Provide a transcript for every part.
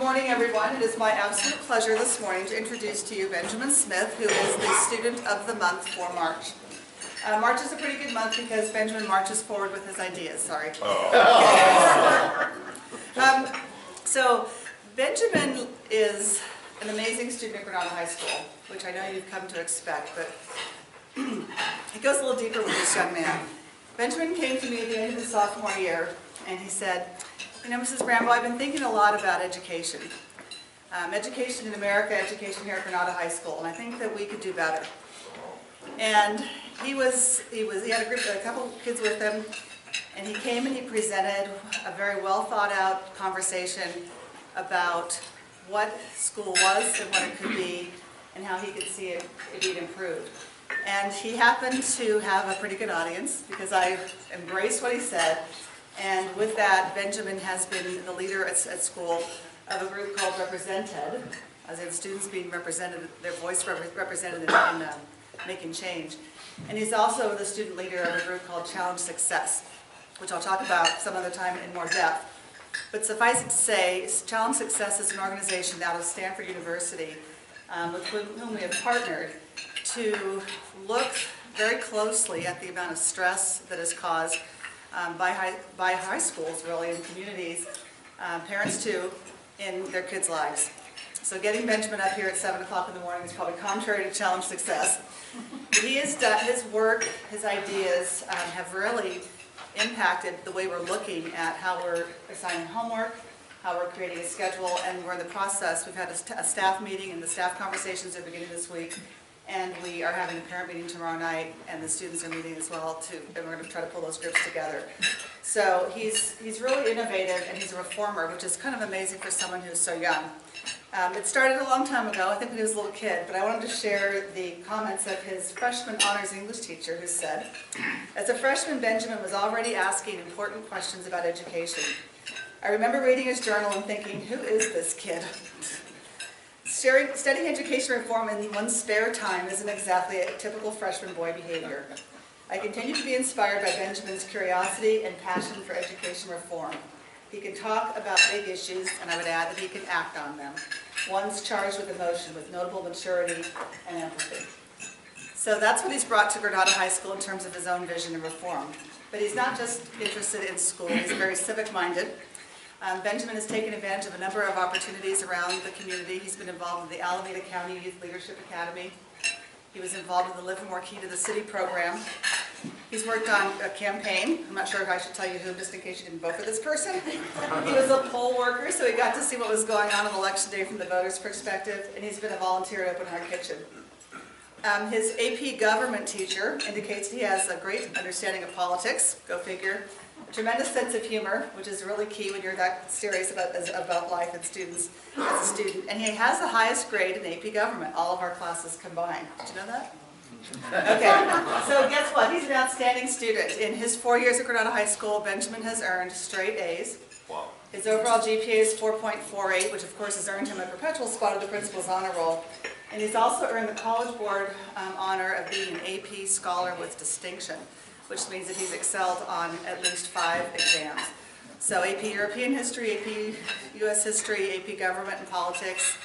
morning, everyone. It is my absolute pleasure this morning to introduce to you Benjamin Smith, who is the Student of the Month for March. March is a pretty good month because Benjamin marches forward with his ideas. Sorry. So Benjamin is an amazing student at Granada High School, which I know you've come to expect, but it goes a little deeper with this young man. Benjamin came to me at the end of his sophomore year, and he said, "You know, Mrs. Bramble, I've been thinking a lot about education. Education in America, education here at Granada High School, and I think that we could do better." And he had a couple of kids with him, and he came and he presented a very well thought out conversation about what school was and what it could be, and how he could see it being improved. And he happened to have a pretty good audience because I embraced what he said. And with that, Benjamin has been the leader at school of a group called Represented, as in students being represented, their voice represented in making change. And he's also the student leader of a group called Challenge Success, which I'll talk about some other time in more depth. But suffice it to say, Challenge Success is an organization out of Stanford University with whom we have partnered to look very closely at the amount of stress that is caused by high schools, really, and communities, parents too, in their kids' lives. So getting Benjamin up here at 7 o'clock in the morning is probably contrary to Challenge Success. But he has done his work, his ideas have really impacted the way we're looking at how we're assigning homework, how we're creating a schedule, and we're in the process. We've had a staff meeting, and the staff conversations are beginning this week. And we are having a parent meeting tomorrow night, and the students are meeting as well too, and we're going to try to pull those groups together. So he's really innovative, and he's a reformer, which is kind of amazing for someone who's so young. It started a long time ago, I think when he was a little kid, but I wanted to share the comments of his freshman honors English teacher, who said, "As a freshman, Benjamin was already asking important questions about education. I remember reading his journal and thinking, who is this kid? Studying education reform in one's spare time isn't exactly a typical freshman boy behavior. I continue to be inspired by Benjamin's curiosity and passion for education reform. He can talk about big issues, and I would add that he can act on them. One's charged with emotion, with notable maturity and empathy." So that's what he's brought to Granada High School in terms of his own vision of reform. But he's not just interested in school, he's very civic-minded. Benjamin has taken advantage of a number of opportunities around the community. He's been involved in the Alameda County Youth Leadership Academy. He was involved in the Livermore Key to the City program. He's worked on a campaign. I'm not sure if I should tell you who, just in case you didn't vote for this person. He was a poll worker, so he got to see what was going on election day from the voters' perspective, and he's been a volunteer at Open Heart Kitchen. His AP government teacher indicates he has a great understanding of politics, go figure, a tremendous sense of humor, which is really key when you're that serious about life and students as a student. And he has the highest grade in AP government, all of our classes combined. Did you know that? Okay, so guess what? He's an outstanding student. In his 4 years at Granada High School, Benjamin has earned straight A's. Wow. His overall GPA is 4.48, which of course has earned him a perpetual spot on the principal's honor roll. And he's also earned the College Board honor of being an AP Scholar with distinction, which means that he's excelled on at least 5 exams. So AP European History, AP US History, AP Government and Politics,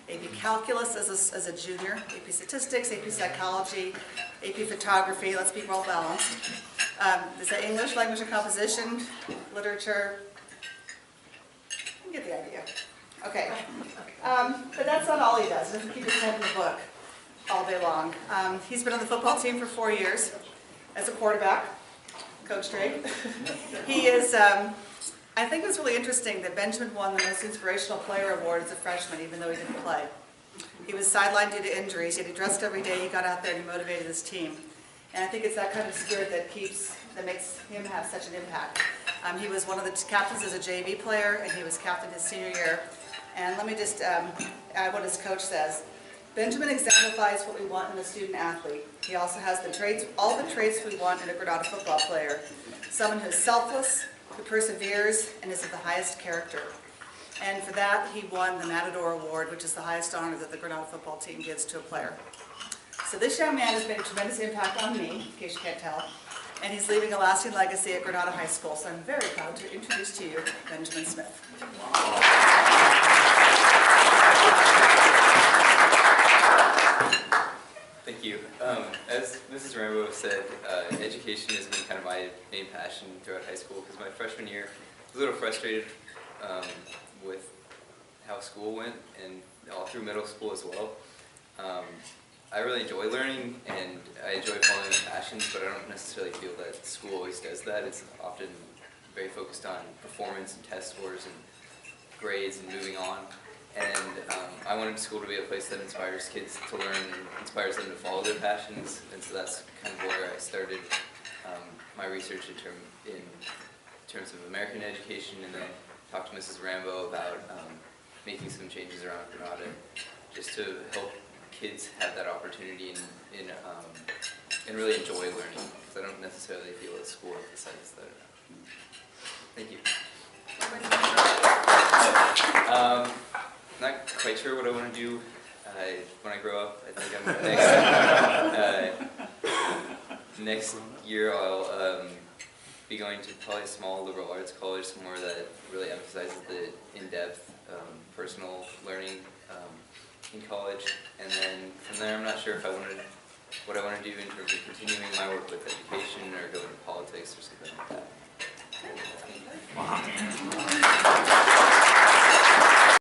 AP Calculus as a junior, AP Statistics, AP Psychology, AP Photography, let's be well balanced. There's the English, Language and Composition, Literature. You get the idea. Okay. But that's not all he does. He doesn't keep his head in the book all day long. He's been on the football team for 4 years as a quarterback, Coach Drake. He is, I think it was really interesting that Benjamin won the Most Inspirational Player Award as a freshman, even though he didn't play. He was sidelined due to injuries, yet he dressed every day, he got out there and he motivated his team. And I think it's that kind of spirit that makes him have such an impact. He was one of the captains as a JV player, and he was captain his senior year. And let me just add what his coach says. Benjamin exemplifies what we want in a student athlete. He also has the traits, all the traits we want in a Granada football player. Someone who's selfless, who perseveres, and is of the highest character. And for that, he won the Matador Award, which is the highest honor that the Granada football team gives to a player. So this young man has made a tremendous impact on me, in case you can't tell, and he's leaving a lasting legacy at Granada High School. So I'm very proud to introduce to you Benjamin Smith. freshman year, I was a little frustrated with how school went, and all through middle school as well. I really enjoy learning, and I enjoy following my passions, but I don't necessarily feel that school always does that. It's often very focused on performance and test scores and grades and moving on. And I wanted school to be a place that inspires kids to learn and inspires them to follow their passions. And so that's kind of where I started my research in terms of American education, and then talked to Mrs. Rambo about making some changes around Granada just to help kids have that opportunity and really enjoy learning, because I don't necessarily feel that school emphasizes that enough. Thank you. Not quite sure what I want to do when I grow up. I think I'm next year I'll be going to probably a small liberal arts college, somewhere that really emphasizes the in-depth personal learning in college. And then from there, I'm not sure if what I want to do in terms of continuing my work with education or go into politics or something like that. Wow.